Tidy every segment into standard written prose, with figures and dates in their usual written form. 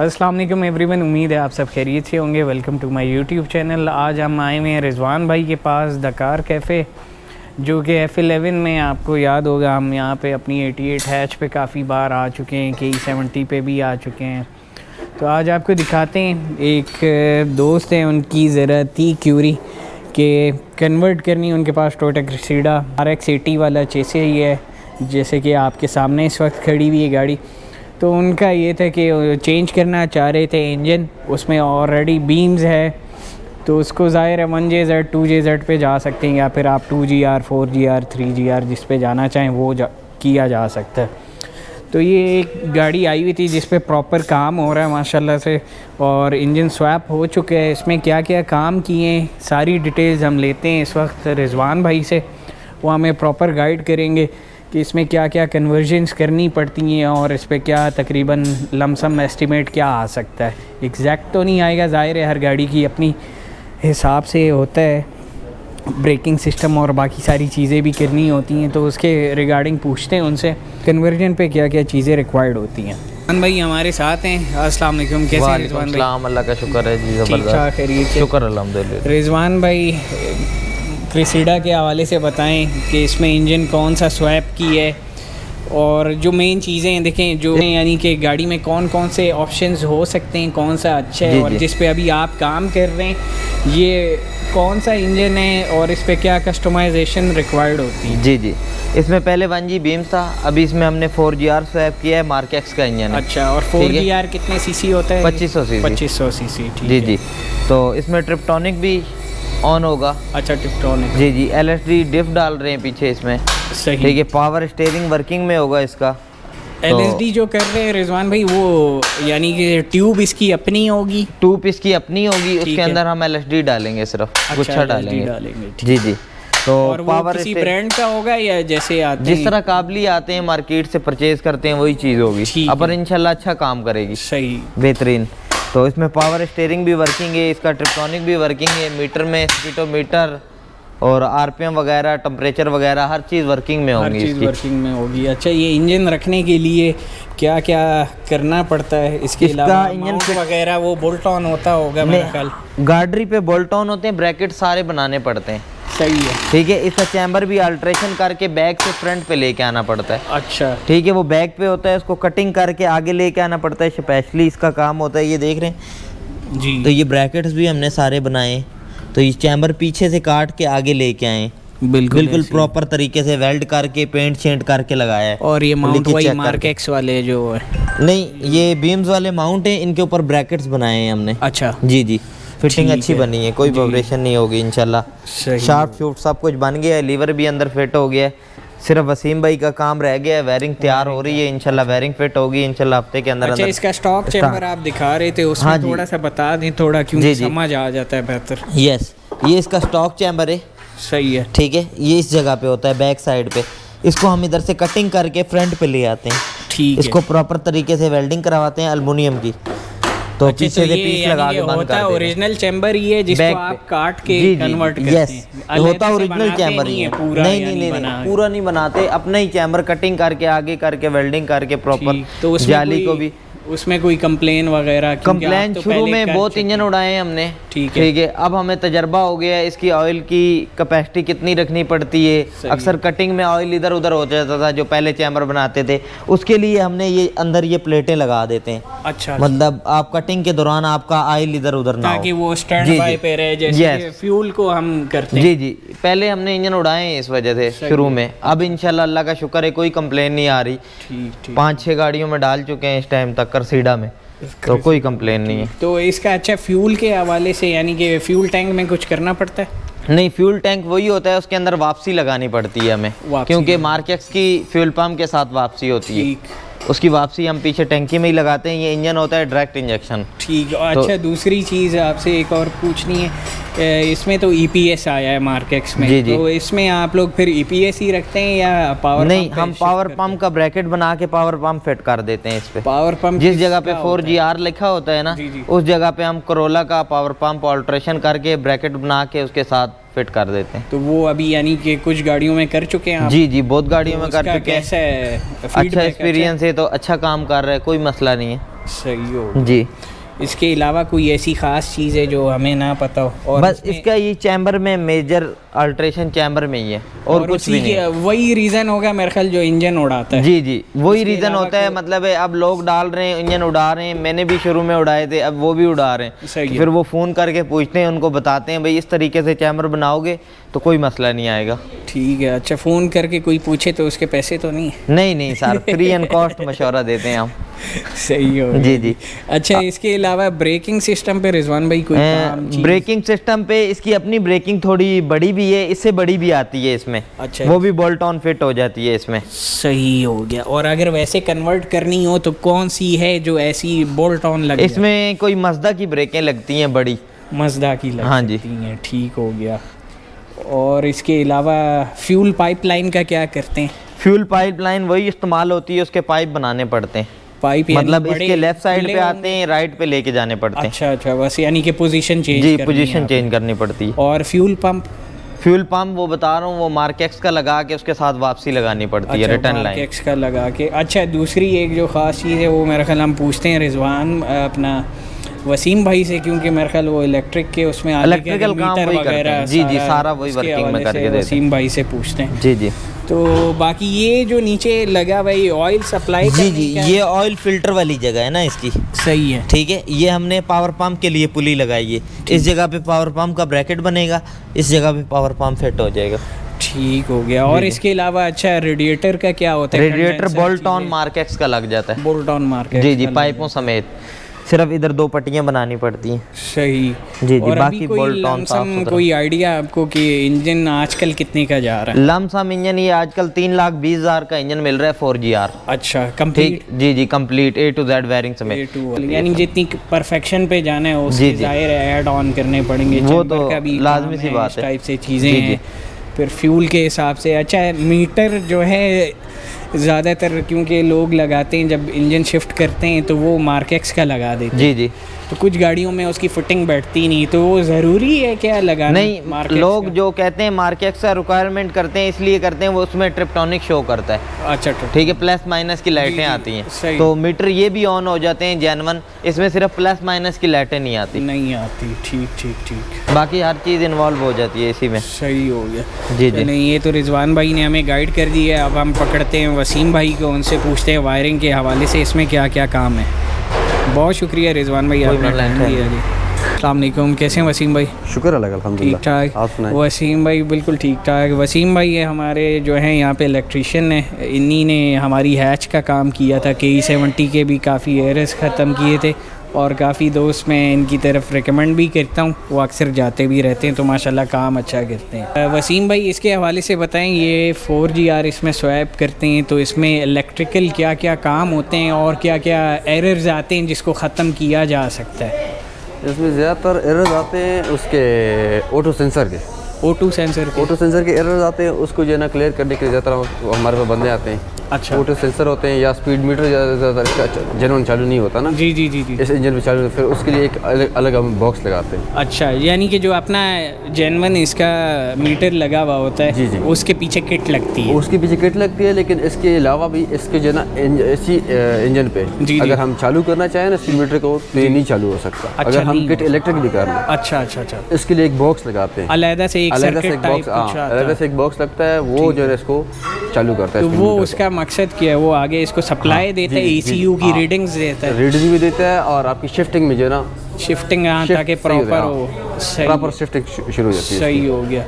अस्सलाम वालेकुम एवरीवन, उम्मीद है आप सब खैरियत से होंगे। Welcome to my YouTube channel. आज हम आए हुए हैं रिजवान भाई के पास, द कार कैफ़े, जो कि F11 में आपको याद होगा हम यहाँ पे अपनी 88 हैच पे काफ़ी बार आ चुके हैं, KE70 पे भी आ चुके हैं। तो आज आपको दिखाते हैं, एक दोस्त है उनकी ज़रूरत थी क्यूरी के कन्वर्ट करनी, उनके पास टोयोटा क्रेसिडा RX80 वाला चेसे ही है, जैसे कि आपके सामने इस वक्त खड़ी हुई है गाड़ी। तो उनका ये था कि चेंज करना चाह रहे थे इंजन, उसमें ऑलरेडी बीम्स है, तो उसको ज़ाहिर है 1JZ 2JZ पे जा सकते हैं, या फिर आप 2GR 4GR 3GR जिस पे जाना चाहें वो किया जा सकता है। तो ये एक गाड़ी आई हुई थी जिस पे प्रॉपर काम हो रहा है माशाल्लाह से, और इंजन स्वैप हो चुके हैं। इसमें क्या क्या काम किए हैं सारी डिटेल्स हम लेते हैं इस वक्त रिजवान भाई से, वो हमें प्रॉपर गाइड करेंगे कि इसमें क्या क्या कन्वर्जन्स करनी पड़ती हैं और इस पर क्या तकरीबन लमसम एस्टिमेट क्या आ सकता है। एग्जैक्ट तो नहीं आएगा, ज़ाहिर है हर गाड़ी की अपनी हिसाब से होता है, ब्रेकिंग सिस्टम और बाकी सारी चीज़ें भी करनी होती हैं, तो उसके रिगार्डिंग पूछते हैं उनसे कन्वर्जन पे क्या क्या चीज़ें रिक्वायर्ड होती हैं। रिजवान भाई हमारे साथ हैं। अस्सलाम वालेकुम, कैसे हैं रिजवान भाई? अल्लाह का शुक्र है जी, ज़बरदस्त खैरियत से, शुक्र अल्हम्दुलिल्लाह। रिजवान भाई क्रेसिडा के हवाले से बताएं कि इसमें इंजन कौन सा स्वैप की है, और जो मेन चीज़ें हैं देखें, जो यानी कि गाड़ी में कौन कौन से ऑप्शंस हो सकते हैं, कौन सा अच्छा है, और जिस पे अभी आप काम कर रहे हैं ये कौन सा इंजन है और इस पे क्या कस्टमाइजेशन रिक्वायर्ड होती है। जी जी, इसमें पहले 1G बीम्स था, अभी इसमें हमने 4GR स्वैप किया है, मार्क एक्स का इंजन है। अच्छा, और 4GR कितने सीसी होता है? 2500 सीसी। जी जी, तो इसमें ट्रिप्टॉनिक भी ऑन होगा। अच्छा, ट्रिप्टॉनिक। जी जी, LSD डिफ डाल रहे हैं पीछे इसमें, सही, ठीक है। पावर स्टीयरिंग वर्किंग में होगा इसका। LSD जो कर रहे हैं रिजवान भाई, वो यानी कि ट्यूब इसकी अपनी होगी? ट्यूब इसकी अपनी होगी, उसके अंदर हम LSD डालेंगे, सिर्फ गुच्छा डालेंगे। जी जी, तो और पावर किसी ब्रांड का होगा या जैसे आते जिस तरह काबली आते हैं मार्केट से परचेज करते हैं वही चीज़ होगी, पर इंशाल्लाह अच्छा काम करेगी। सही, बेहतरीन। तो इसमें पावर स्टीयरिंग भी वर्किंग है, इसका ट्रिप्टॉनिक भी वर्किंग है, मीटर में स्पीडोमीटर और RPM वगैरह, टेम्परेचर वगैरह हर चीज़ वर्किंग में होगी, इसकी वर्किंग में होगी। अच्छा, ये इंजन रखने के लिए क्या क्या करना पड़ता है? इसके अलावा इंजन वगैरह वो बोल्ट ऑन होता होगा मेरे ख्याल? गाड़ी पे बोल्ट ऑन होते हैं, ब्रैकेट सारे बनाने पड़ते हैं। सही है, ठीक है। इसका चैम्बर भी अल्ट्रेशन करके बैक से फ्रंट पे लेके आना पड़ता है। अच्छा, ठीक है, वो बैक पे होता है, उसको कटिंग करके आगे लेके आना पड़ता है, स्पेशली इसका काम होता है। ये देख रहे हैं जी, तो ये ब्रैकेट्स भी हमने सारे बनाए, तो ये चैम्बर पीछे से काट के आगे लेके आए, बिल्कुल प्रॉपर तरीके से वेल्ड करके पेंट शेंट करके लगाया है। और ये माउंट वही मार्क एक्स वाले जो है? नहीं, ये बीम्स वाले माउंट हैं, इनके ऊपर ब्रैकेट्स बनाए हैं हमने। अच्छा, जी जी, फिटिंग अच्छी बनी है, कोई वाइब्रेशन नहीं होगी इंशाल्लाह। शार्प शूट सब कुछ बन गया है, लीवर भी अंदर फिट हो गया है, सिर्फ वसीम भाई का काम रह गया है, वायरिंग तैयार हो रही है, इंशाल्लाह वायरिंग फिट होगी इंशाल्लाह हफ्ते के अंदर। अच्छा, इसका स्टॉक चैम्बर आप दिखा रहे थे, उसमें थोड़ा सा बता दें थोड़ा, क्योंकि समझ आ जाता है बेहतर। यस, ये इसका स्टॉक चैम्बर है। सही है, ठीक है, ये इस जगह पे होता है बैक साइड पे, इसको हम इधर से कटिंग करके फ्रंट पे ले आते हैं। ठीक है, इसको प्रॉपर तरीके से वेल्डिंग करवाते हैं एल्युमिनियम की, तो पीछे से पीस लगा के बंद कर देते हैं। ओरिजिनल चैम्बर ही है जिसको आप काट के कन्वर्ट करते हैं? होता ओरिजिनल चैम्बर ही है, नहीं, पूरा नहीं बनाते, अपना ही चैम्बर कटिंग करके आगे करके वेल्डिंग करके प्रॉपर। तो जाली को भी उसमें कोई कंप्लेन वगैरह? कंप्लेन शुरू में बहुत इंजन उड़ाए हमने, ठीक है। अब हमें तजर्बा हो गया है, इसकी ऑयल की कैपेसिटी कितनी रखनी पड़ती है। अक्सर कटिंग में ऑयल इधर उधर हो जाता था जो पहले चैम्बर बनाते थे, उसके लिए हमने ये अंदर ये प्लेटें लगा देते हैं। अच्छा, मतलब आप कटिंग के दौरान आपका ऑयल इधर उधर ना हो, ताकि वो स्टैंड बाय पे रहे, जैसे फ्यूल को हम करते हैं। जी जी, पहले हमने इंजन उड़ाए हैं इस वजह से शुरू में, अब इंशाल्लाह अल्लाह का शुक्र है कोई कंप्लेन नहीं आ रही। 5-6 गाड़ियों में डाल चुके हैं इस टाइम तक सीडा में, तो कोई कंप्लेन नहीं है। तो इसका अच्छा फ्यूल के हवाले से, यानी कि फ्यूल टैंक में कुछ करना पड़ता है? नहीं, फ्यूल टैंक वही होता है, उसके अंदर वापसी लगानी पड़ती है हमें, क्योंकि मार्क एक्स की फ्यूल पंप के साथ वापसी होती है, उसकी वापसी हम पीछे टैंकी में ही लगाते हैं। ये इंजन होता है डायरेक्ट इंजेक्शन। ठीक है। अच्छा, दूसरी चीज़ आपसे एक और पूछनी है, इसमें तो EPS आया है मार्क एक्स में, जी जी, तो इसमें आप लोग फिर EPS ही रखते हैं या पावर? नहीं, हम पावर पंप का ब्रैकेट बना के पावर पंप फिट कर देते हैं इस पे। पावर पंप जिस जगह पे 4GR लिखा होता है ना, उस जगह पे हम कोरोला का पावर पंप ऑल्ट्रेशन करके ब्रैकेट बना के उसके साथ फिट कर देते हैं। तो वो अभी यानी कि कुछ गाड़ियों में कर चुके हैं आप? जी जी, बहुत गाड़ियों में कर उसका चुके हैं। कैसा है अच्छा feedback? एक्सपीरियंस है, तो अच्छा काम कर रहा है, कोई मसला नहीं है। सही हो। जी, इसके अलावा कोई ऐसी ख़ास चीज़ है जो हमें ना पता हो? और बस इसका ये चैम्बर में मेजर अल्ट्रेशन चैम्बर में ही है, और कुछ भी नहीं है। वही रीज़न होगा मेरे ख्याल जो इंजन उड़ाता है। जी जी, वही रीज़न होता है। मतलब है अब लोग डाल रहे हैं, इंजन उड़ा रहे हैं, मैंने भी शुरू में उड़ाए थे, अब वो भी उड़ा रहे हैं। सही है। फिर वो फ़ोन करके पूछते हैं, उनको बताते हैं भाई इस तरीके से चैम्बर बनाओगे तो कोई मसला नहीं आएगा। ठीक है। अच्छा, फ़ोन करके कोई पूछे तो उसके पैसे तो नहीं? नहीं नहीं सर, फ्री एंड कॉस्ट मशवरा देते हैं हम। सही हो। जी जी। अच्छा, इसके अलावा ब्रेकिंग सिस्टम पे रिजवान भाई कोई काम चीज़? ब्रेकिंग सिस्टम पे इसकी अपनी ब्रेकिंग थोड़ी बड़ी भी है, इससे बड़ी भी आती है इसमें। अच्छा, वो भी बोल्ट ऑन फिट हो जाती है इसमें। सही हो गया। और अगर वैसे कन्वर्ट करनी हो तो कौन सी है जो ऐसी बोल्ट ऑन लगे? इसमें कोई मज़दा की ब्रेकें लगती हैं बड़ी। मज़दा की लग हाँ जी। सकती हैं। ठीक हो गया। और इसके अलावा फ्यूल पाइपलाइन का क्या करते हैं? फ्यूल पाइपलाइन वही इस्तेमाल होती है, उसके पाइप बनाने पड़ते हैं। पाइप मतलब इसके लेफ्ट साइड पे आते हैं, राइट पे लेके जाने पड़ते हैं। अच्छा अच्छा, बस यानी कि पोजीशन चेंज जी, पोजीशन चेंज करनी पड़ती है। और फ्यूल पंप? फ्यूल पंप वो बता रहा हूँ, वो मार्केक्स का लगा के उसके साथ वापसी लगानी पड़ती है, रिटर्न लाइन। मार्केक्स का लगा के। अच्छा, दूसरी एक जो ख़ास चीज़ है वो मेरे ख्याल हम पूछते हैं रिजवान अपना वसीम भाई से, क्योंकि मेरे ख्याल वो इलेक्ट्रिक के उसमें इलेक्ट्रिकल काम वही करते हैं। जी जी, सारा वही वर्किंग में करके देते हैं। वसीम भाई से पूछते हैं। जी जी। तो बाकी ये जो नीचे लगा भाई ऑयल सप्लाई? जी जी, ये ऑयल फिल्टर वाली जगह है ना इसकी। सही है। ठीक है, ये हमने पावर पंप के लिए पुली लगाई है। इस जगह पे पावर पंप का ब्रैकेट बनेगा, इस जगह पे पावर पंप फिट हो जाएगा। ठीक हो गया। और इसके अलावा अच्छा, रेडिएटर का क्या होता है? रेडिएटर बोल्ट ऑन मार्केक्स का लग जाता है। बोल्ट ऑन मार्केक्स? जी जी, पाइपों समेत, सिर्फ इधर 2 पट्टियां बनानी पड़ती हैं। सही। जी जी, और बाकी अभी कोई बोल्ट ऑन साफ सुथरा। कोई आइडिया आपको कि इंजन आजकल कितने का जा रहा है? लमसम इंजन ये आजकल 3,20,000 का इंजन मिल रहा है 4GR। अच्छा, कंप्लीट? जी जी, complete A to Z wiring समेत। यानी जितनी परफेक्शन पे जाना है उसके जाहिर है ऐड ऑन करने पड़ेंगे। वो तो लाजमी सी बात है, टाइप से चीज़ें हैं। फिर फ्यूल के हिसाब से अच्छा मीटर जो है ज़्यादातर क्योंकि लोग लगाते हैं जब इंजन शिफ्ट करते हैं तो वो मार्केक्स का लगा देते हैं। जी जी। तो कुछ गाड़ियों में उसकी फिटिंग बैठती नहीं, तो वो ज़रूरी है क्या लगाना? नहीं, लोग जो कहते हैं मार्केक्स का रिक्वायरमेंट करते हैं, इसलिए करते हैं वो उसमें ट्रिप्टोनिक शो करता है। अच्छा ठीक है, प्लस माइनस की लाइटें आती हैं, तो मीटर ये भी ऑन हो जाते हैं जेन्युइन। इसमें सिर्फ प्लस माइनस की लाइटें नहीं आती। ठीक ठीक ठीक। बाकी हर चीज़ इन्वॉल्व हो जाती है इसी में। सही हो गया। जी जी। नहीं, ये तो रिजवान भाई ने हमें गाइड कर दी है। अब हम पकड़ते हैं वसीम भाई को, उनसे पूछते हैं वायरिंग के हवाले से इसमें क्या क्या काम है। बहुत शुक्रिया रिजवान भाई, आपने टाइम दिया जी। अस्सलाम वालेकुम, कैसे हैं वसीम भाई? शुक्र अल्लाह का, अल्हम्दुलिल्लाह। ठीक ठाक। आप सुनाएं? वसीम भाई बिल्कुल ठीक ठाक। वसीम भाई ये हमारे जो हैं यहाँ पे इलेक्ट्रीशियन है, इन्हीं ने हमारी हैच का काम किया था। KE70 के भी काफ़ी एरर्स ख़त्म किए थे और काफ़ी दोस्त मैं इनकी तरफ रिकमेंड भी करता हूँ, वो अक्सर जाते भी रहते हैं, तो माशाल्लाह काम अच्छा करते हैं। वसीम भाई इसके हवाले से बताएं, ये 4GR इसमें स्वैप करते हैं तो इसमें इलेक्ट्रिकल क्या क्या काम होते हैं और क्या क्या एरर्स आते हैं जिसको ख़त्म किया जा सकता है? इसमें ज़्यादातर एरर्स आते हैं उसके ऑटो सेंसर के। O2 सेंसर के एरर्स आते हैं, उसको जो है ना क्लियर करने के लिए ज़्यादातर हमारे पास बंदे आते हैं। अच्छा। ऑटो सेंसर होते हैं या स्पीड मीटर ज़्यादातर इसका जेन्युइन चालू नहीं होता ना। जी जी जी जी। इस इंजन में चालू, फिर उसके लिए एक अलग हम बॉक्स लगाते हैं। अच्छा, यानी कि जो अपना जेन्युइन इसका मीटर लगा हुआ होता है, जी जी, उसके पीछे किट लगती है? उसके पीछे किट लगती है, लेकिन इसके अलावा भी इसके जो है ना इसी इंजन पे अगर हम चालू करना चाहें ना स्पीड मीटर को तो ये नहीं चालू हो सकता। अच्छा, अगर हम किट इलेक्ट्रिक भी कर लें। अच्छा अच्छा अच्छा। इसके लिए एक बॉक्स लगाते हैं अलग से एक सर्किट टाइप, अलग से एक बॉक्स लगता है, वो जो है इसको चालू करता है। तो वो उसका मकसद क्या है? वो आगे इसको सप्लाई देता है, ECU की रीडिंग्स देता है? रीडिंग भी देता है और आपकी शिफ्टिंग में जो है ना शिफ्टिंग ताकि प्रॉपर हो। प्रॉपर शिफ्टिंग शुरू हो जाती है। सही हो गया।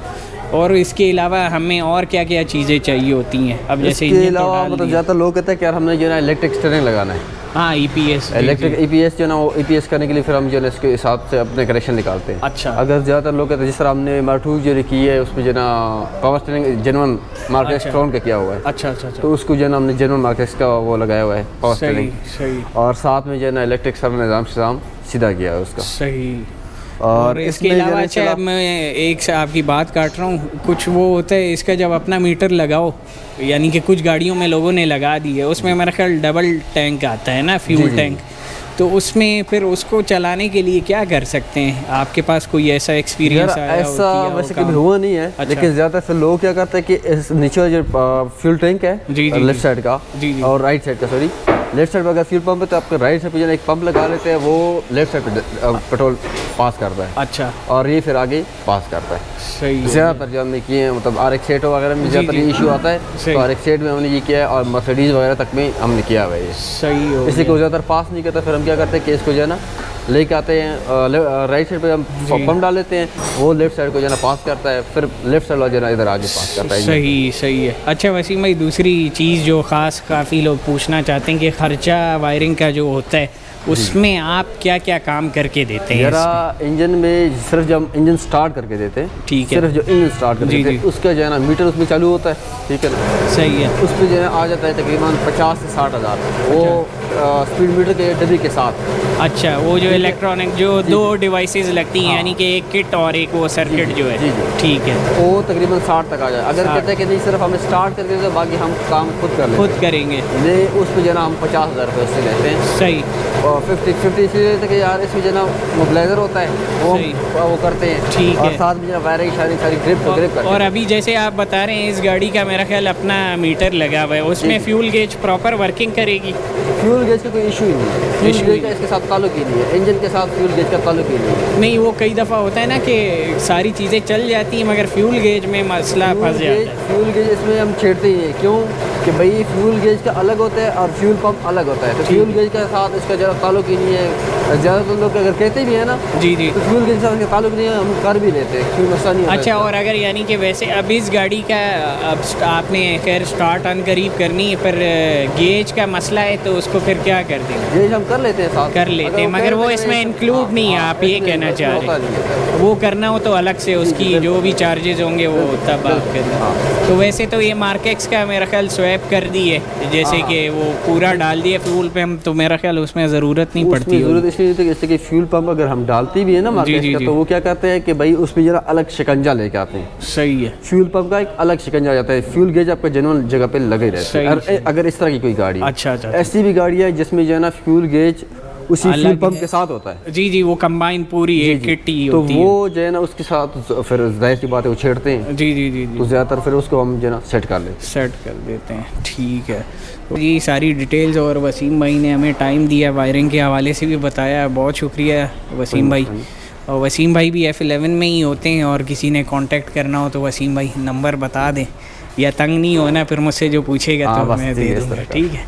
और इसके अलावा हमें और क्या क्या चीज़ें चाहिए होती हैं? अब जैसे इसके अलावा मतलब ज़्यादातर लोग कहते हैं कि यार हमने जो है ना इलेक्ट्रिक स्टीयरिंग लगाना है। हाँ, EPS इलेक्ट्रिक EPS जो है ना, वो EPS करने के लिए फिर हम जो है ना इसके हिसाब से अपने कनेक्शन निकालते हैं। अच्छा। अगर ज़्यादातर लोग कहते हैं जिस तरह हमने मार्टू जो है की है उसमें जो है ना पावर स्टीयरिंग जेन्युइन मार्केट स्ट्रॉन का किया हुआ है। अच्छा अच्छा अच्छा। तो उसको जो है ना हमने जेन्युइन मार्केट का वो लगाया हुआ है पावर स्टीयरिंग। सही। और साथ में जो है ना इलेक्ट्रिक सब निज़ाम सीधा किया है उसका। सही। और इसके अलावा अच्छा, मैं एक से आपकी बात काट रहा हूँ, कुछ वो होता है इसका जब अपना मीटर लगाओ, यानी कि कुछ गाड़ियों में लोगों ने लगा दी है, उसमें मेरा ख्याल डबल टैंक आता है ना, फ्यूल टैंक, तो उसमें फिर उसको चलाने के लिए क्या कर सकते हैं? आपके पास कोई ऐसा एक्सपीरियंस आया? ऐसा वैसे कभी हुआ नहीं है। अच्छा। लेकिन ज़्यादातर लोग क्या करते हैं कि इस नीचे जो फ्यूल टैंक है लेफ्ट साइड का और राइट साइड का, सॉरी लेफ्ट साइड पर अगर फ्यूल पंप है तो आपके राइट साइड पे जो एक पंप लगा लेते हैं, वो लेफ्ट साइड पे पेट्रोल पास करता है। अच्छा। और ये फिर आगे पास करता है। सही है। ज़्यादातर जो हमने किए हैं, मतलब RX-8 वगैरह में ज़्यादातर ये इशू आता है, तो RX-8 में हमने ये किया है और मर्सिडीज़ वगैरह तक में हमने किया हुआ है ये। सही हो इसी को ज़्यादातर पास नहीं करता, फिर हम क्या करते हैं कि इसको जो है ना लेके आते हैं राइट साइड पे हम पंप डाल लेते हैं, वो लेफ्ट साइड को जो है ना पास करता है, फिर लेफ्ट साइड वाला जो है ना इधर आगे पास करता है। सही है। अच्छा वसीम भाई, दूसरी चीज़ जो ख़ास काफ़ी लोग पूछना चाहते हैं कि ख़र्चा वायरिंग का जो होता है उसमें आप क्या क्या काम करके देते हैं? जरा इंजन में सिर्फ जब इंजन स्टार्ट करके देते हैं, ठीक है, सिर्फ जो इंजन स्टार्ट करके देते हैं उसका जो है ना मीटर उसमें चालू होता है, ठीक है ना? सही है। उस पर जो है आ जाता है तकरीबन 50 से 60 हज़ार, वो स्पीड मीटर के डब्बी के साथ। अच्छा, वो जो इलेक्ट्रॉनिक जो दो डिवाइसेस लगती हैं, यानी कि एक किट और एक वो सर्किट जो है, ठीक है, वो तकरीबन 60 तक आ जाए। अगर कहते हैं कि नहीं सिर्फ हमें स्टार्ट करके तो बाकी हम काम खुद कर लेंगे, खुद करेंगे, उस पर जो है ना हम 50,000 रुपये उससे लेते हैं। सही। और 50 इसलिए लेते कि यार इसमें जो है ना मोबिलाइजर होता है वो करते हैं, ठीक और है, साथ में जो है वायरिंग सारी ग्रिप करते हैं। और अभी जैसे आप बता रहे हैं इस गाड़ी का मेरा ख्याल अपना मीटर लगा हुआ है, उसमें फ्यूल गेज प्रॉपर वर्किंग करेगी? फ्यूल गेज का कोई इशू ही नहीं है, फ्यूल गेज का इसके साथ ताल्लुक ही नहीं है, इंजन के साथ फ्यूल गेज का ताल्लुक ही नहीं है। नहीं, वो कई दफ़ा होता है ना कि सारी चीज़ें चल जाती हैं मगर फ्यूल गेज में मसला फंस जाता है। फ्यूल गेज इसमें हम छेड़ते ही हैं, क्यों कि भाई फ्यूल गेज का अलग होता है और फ्यूल पंप अलग होता है, तो फ्यूल गेज के साथ इसका ज़्यादा ताल्लुक ही नहीं है। ज़्यादातर लोग अगर कहते भी हैं ना जी तो फ्यूल गेज के साथ ताल्लुक नहीं है, हम कर भी लेते हैं, फ्यूल मसला नहीं होता। अच्छा, और अगर यानी कि वैसे अब इस गाड़ी का अब आपने खैर स्टार्ट अन करीब करनी है, पर गेज का मसला है तो उसको फिर क्या कर देंगे? गेज हम कर लेते हैं, साथ कर लेते हैं, मगर वो इसमें इंक्लूड नहीं है, आप ये कहना चाह रहे हैं? वो करना हो तो अलग से उसकी जो भी चार्जेस होंगे वो तब आप करना। तो वैसे तो ये मार्केक्स का मेरा ख्याल स्वैप कर दी है, जैसे कि वो पूरा डाल दिया फ्यूल पे हम, तो मेरा ख्याल उसमें ज़रूरत नहीं पड़ती। ज़रूरत इसलिए थी जैसे कि फ्यूल पंप अगर हम डालती भी है ना मार्केट का, तो वो क्या करते हैं कि भाई उसमें जरा अलग शिकंजा लेके आते हैं। सही है। फ्यूल पंप का एक अलग शिकंजा आ जाता है, फ्यूल गेज आपका जेन्युइन जगह पे लगे रहते हैं अगर इस तरह की कोई गाड़ी। अच्छा। ऐसी भी गाड़ी है जिसमें जो है ना फ्यूल गेज उसी फ्यूल पंप के साथ होता है। जी, वो कंबाइन पूरी एक किट ही होती है, तो वो जो है ना उसके साथ फिर जाहिर सी बात है वो छेड़ते हैं। जी। तो ज़्यादातर फिर उसको हम जो है ना सेट कर देते हैं। ठीक है जी, सारी डिटेल्स और वसीम भाई ने हमें टाइम दिया, वायरिंग के हवाले से भी बताया, बहुत शुक्रिया वसीम भाई। और वसीम भाई भी F11 में ही होते हैं, और किसी ने कांटेक्ट करना हो तो वसीम भाई नंबर बता दें, या तंग नहीं होना फिर मुझसे जो पूछेगा तो मैं दे दूँगा। ठीक है,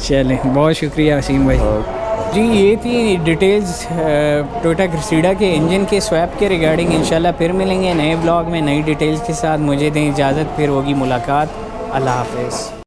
चलें, बहुत शुक्रिया वसीम भाई जी। ये थी डिटेल्स टोयोटा क्रूसेडर के इंजन के स्वैप के रिगार्डिंग। इंशाल्लाह फिर मिलेंगे नए ब्लॉग में नई डिटेल्स के साथ। मुझे दें इजाज़त, फिर होगी मुलाकात। अल्लाह हाफ़िज़।